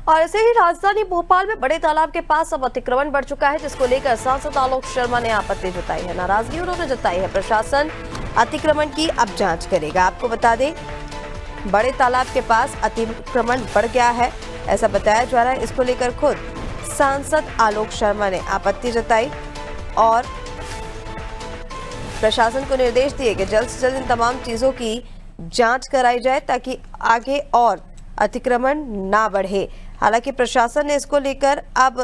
और ऐसे ही राजधानी भोपाल में बड़े तालाब के पास अब अतिक्रमण बढ़ चुका है, जिसको लेकर सांसद आलोक शर्मा ने आपत्ति जताई है। नाराजगी उन्होंने जताई है। प्रशासन अतिक्रमण की अब जांच करेगा। आपको बता दें, बड़े तालाब के पास अतिक्रमण बढ़ गया है, ऐसा बताया जा रहा है। इसको लेकर खुद सांसद आलोक शर्मा ने आपत्ति जताई और प्रशासन को निर्देश दिए कि जल्द से जल्द इन तमाम चीजों की जांच कराई जाए ताकि आगे और अतिक्रमण ना बढ़े। हालांकि प्रशासन ने इसको लेकर अब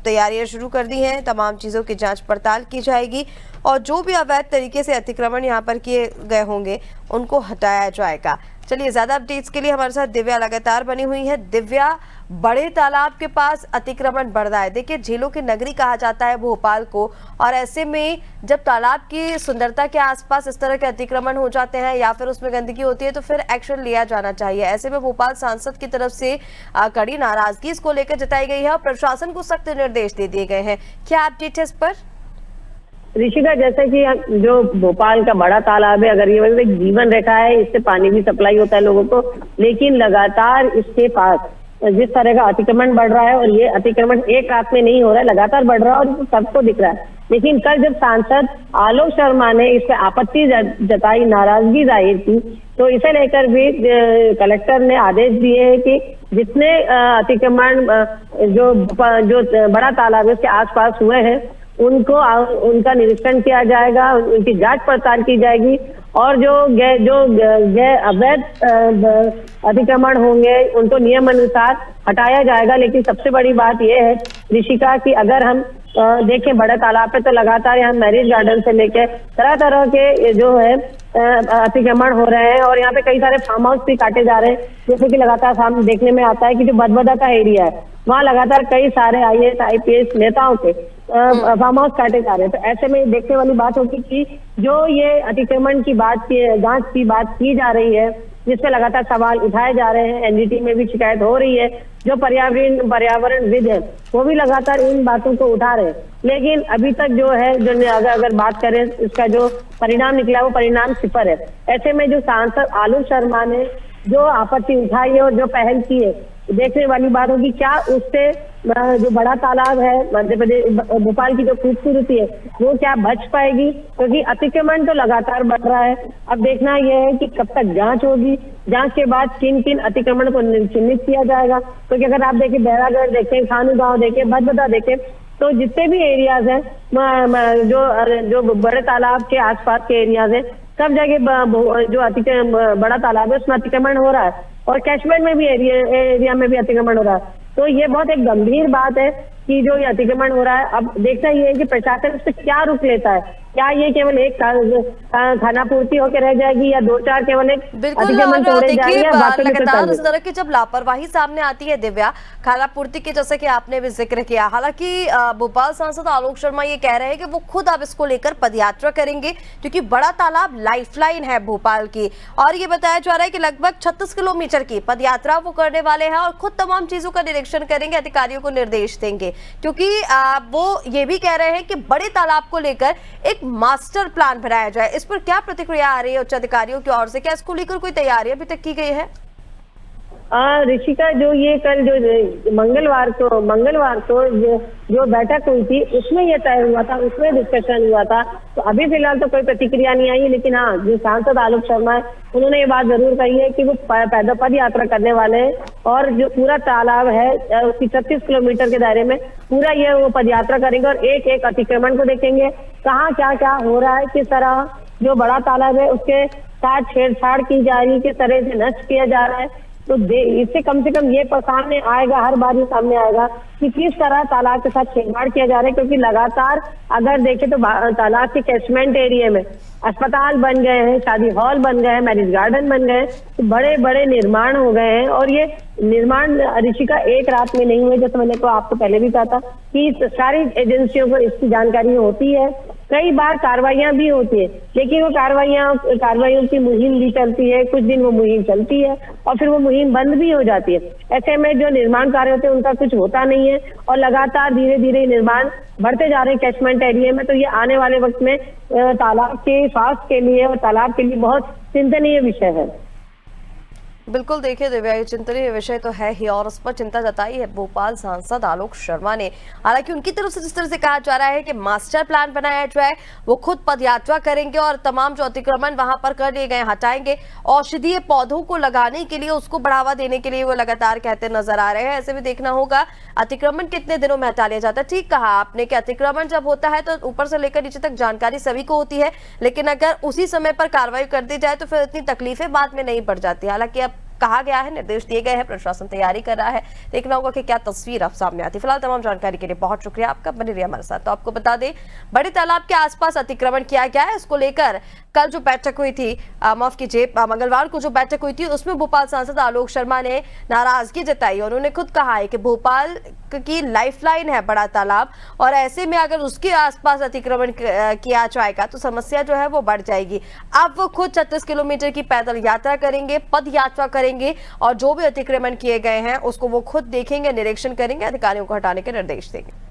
तैयारियां शुरू कर दी हैं। तमाम चीज़ों की जांच पड़ताल की जाएगी और जो भी अवैध तरीके से अतिक्रमण यहां पर किए गए होंगे उनको हटाया जाएगा। चलिए, ज़्यादा अपडेट्स के लिए हमारे साथ दिव्या लगातार बनी हुई है। दिव्या, बड़े तालाब के पास अतिक्रमण बढ़ रहा है। देखिए, झीलों की नगरी कहा जाता है भोपाल को, और ऐसे में जब तालाब की सुंदरता के आसपास इस तरह के अतिक्रमण हो जाते हैं या फिर उसमें गंदगी होती है तो फिर एक्शन लिया जाना चाहिए। ऐसे में भोपाल सांसद की तरफ से कड़ी नाराजगी इसको लेकर जताई गई है और प्रशासन को सख्त निर्देश दे दिए गए हैं। क्या अपडेट है इस पर? ऋषिका, जैसे कि जो भोपाल का बड़ा तालाब है, अगर ये एक जीवन रेखा है, इससे पानी भी सप्लाई होता है लोगों को, लेकिन लगातार इसके पास जिस तरह का अतिक्रमण बढ़ रहा है, और ये अतिक्रमण एक रात में नहीं हो रहा है, लगातार बढ़ रहा है और सबको दिख रहा है। लेकिन कल जब सांसद आलोक शर्मा ने इस पर आपत्ति जताई, नाराजगी जाहिर की, तो इसे लेकर भी कलेक्टर ने आदेश दिए हैं कि जितने अतिक्रमण जो बड़ा तालाब है उसके आसपास हुए हैं उनका निरीक्षण किया जाएगा, उनकी जांच पड़ताल की जाएगी और जो अवैध अतिक्रमण होंगे उनको नियम अनुसार हटाया जाएगा। लेकिन सबसे बड़ी बात यह है ऋषिका कि अगर हम देखें बड़े तालाब पे, तो लगातार यहाँ मैरिज गार्डन से लेके तरह तरह के जो है अतिक्रमण हो रहे हैं और यहाँ पे कई सारे फार्म हाउस भी काटे जा रहे हैं। जैसे कि लगातार सामने देखने में आता है कि जो बदबदा का एरिया है वहाँ लगातार कई सारे IAS IPS नेताओं के फार्म हाउस काटे जा रहे हैं। तो ऐसे में देखने वाली बात होगी कि जो ये अतिक्रमण की बात की जांच की बात की जा रही है, जिसपे लगातार सवाल उठाए जा रहे हैं, NGT में भी शिकायत हो रही है, जो पर्यावरणविद है वो भी लगातार इन बातों को उठा रहे हैं। लेकिन अभी तक जो है अगर बात करें इसका जो परिणाम निकला वो परिणाम 0 है। ऐसे में जो सांसद आलोक शर्मा ने जो आपत्ति उठाई है और जो पहल की है, देखने वाली बात होगी क्या उससे जो बड़ा तालाब है मध्य प्रदेश भोपाल की जो खूबसूरती है वो क्या बच पाएगी, क्योंकि अतिक्रमण तो लगातार बढ़ रहा है। अब देखना यह है कि कब तक जांच होगी, जांच के बाद किन किन अतिक्रमण को चिन्हित किया जाएगा। क्योंकि अगर आप देखें बैरागढ़ देखें, खानू गांव देखें, भदभदा देखें, तो जितने भी एरियाज हैं जो बड़े तालाब के आसपास के एरियाज हैं, सब जगह जो बड़ा तालाब है उसमें अतिक्रमण हो रहा है और कैचमेंट में भी एरिया में भी अतिक्रमण हो रहा है। तो ये बहुत एक गंभीर बात है कि जो ये अतिक्रमण हो रहा है। अब देखना ये है कि प्रशासन इस पर क्या रुख लेता है। क्या ये केवल एक खाना पूर्ति होकर रह जाएगी या 2-4 केवल एक अतिक्रमण तोड़े जाएंगे? लगातार इस तरह की जब लापरवाही सामने आती है दिव्या, खाना पूर्ति की, जैसे कि आपने भी जिक्र किया, हालांकि भोपाल सांसद आलोक शर्मा ये कह रहे हैं कि वो खुद अब इसको लेकर पदयात्रा करेंगे, क्योंकि बड़ा तालाब लाइफलाइन है भोपाल की। और ये बताया जा रहा है कि लगभग 36 किलोमीटर की पदयात्रा वो करने वाले हैं और खुद तमाम चीजों का निरीक्षण करेंगे, अधिकारियों को निर्देश देंगे, क्योंकि वो ये भी कह रहे हैं कि बड़े तालाब को लेकर एक मास्टर प्लान बनाया जाए। इस पर क्या प्रतिक्रिया आ रही है उच्च अधिकारियों की ओर से? क्या इसको लेकर कोई तैयारी अभी तक की गई है? ऋषिका, जो ये कल जो मंगलवार को जो बैठक हुई थी उसमें ये तय हुआ था, उसमें डिस्कशन हुआ था। तो अभी फिलहाल तो कोई प्रतिक्रिया नहीं आई, लेकिन हाँ, जो सांसद आलोक शर्मा है उन्होंने ये बात जरूर कही है कि वो पैदल पद यात्रा करने वाले हैं और जो पूरा तालाब है उसकी 36 किलोमीटर के दायरे में पूरा ये वो पद यात्रा करेंगे और एक एक अतिक्रमण को देखेंगे, कहाँ क्या क्या हो रहा है, किस तरह जो बड़ा तालाब है उसके साथ छेड़छाड़ की जा रही है, किस तरह से नष्ट किया जा रहा है। तो इससे कम से कम ये सामने आएगा, हर बार ये सामने आएगा कि किस तरह तालाब के साथ छेड़छाड़ किया जा रहा है। क्योंकि लगातार अगर देखें तो तालाब के कैचमेंट एरिया में अस्पताल बन गए हैं, शादी हॉल बन गए हैं, मैरिज गार्डन बन गए हैं, तो बड़े बड़े निर्माण हो गए हैं। और ये निर्माण ऋषिका एक रात में नहीं हुए, जैसे मैंने को आपको पहले भी कहा था कि सारी एजेंसियों को इसकी जानकारी होती है, कई बार कार्रवाइयां भी होती है, लेकिन वो कार्रवाइयों की मुहिम भी चलती है, कुछ दिन वो मुहिम चलती है और फिर वो मुहिम बंद भी हो जाती है। ऐसे में जो निर्माण कार्य होते हैं उनका कुछ होता नहीं है और लगातार धीरे धीरे निर्माण बढ़ते जा रहे हैं कैचमेंट एरिया में। तो ये आने वाले वक्त में तालाब के स्वास्थ्य के लिए और तालाब के लिए बहुत चिंतनीय विषय है। बिल्कुल, देखिए दिव्या, ये चिंतनीय विषय तो है ही और उस पर चिंता जताई है भोपाल सांसद आलोक शर्मा ने। हालांकि उनकी तरफ से जिस तरह से कहा जा रहा है कि मास्टर प्लान बनाया जाए, वो खुद पदयात्रा करेंगे और तमाम जो अतिक्रमण वहां पर कर लिए गए हटाएंगे। औषधीय पौधों को लगाने के लिए, उसको बढ़ावा देने के लिए वो लगातार कहते नजर आ रहे हैं। ऐसे भी देखना होगा अतिक्रमण कितने दिनों में हटा लिया जाता है। ठीक कहा आपने कि अतिक्रमण जब होता है तो ऊपर से लेकर नीचे तक जानकारी सभी को होती है, लेकिन अगर उसी समय पर कार्रवाई कर दी जाए तो फिर इतनी तकलीफें बाद में नहीं बढ़ जाती। हालांकि अब कहा गया है, निर्देश दिए गए हैं, प्रशासन तैयारी कर रहा है। देखना होगा कि क्या तस्वीर अब सामने आती है। फिलहाल तमाम जानकारी के लिए बहुत शुक्रिया आपका, बने रहिए हमारे साथ। तो आपको बता दें, बड़े तालाब के आसपास अतिक्रमण किया गया है। इसको लेकर कल जो बैठक हुई थी, माफ कीजिए, मंगलवार को जो बैठक हुई थी, उसमें भोपाल सांसद आलोक शर्मा ने नाराजगी जताई। उन्होंने खुद कहा है कि भोपाल की लाइफलाइन है बड़ा तालाब, और ऐसे में अगर उसके आसपास अतिक्रमण किया जाएगा तो समस्या जो है वो बढ़ जाएगी। अब वो खुद 36 किलोमीटर की पैदल यात्रा करेंगे, पद यात्रा करेंगे, और जो भी अतिक्रमण किए गए हैं उसको वो खुद देखेंगे, निरीक्षण करेंगे, अधिकारियों को हटाने के निर्देश देंगे।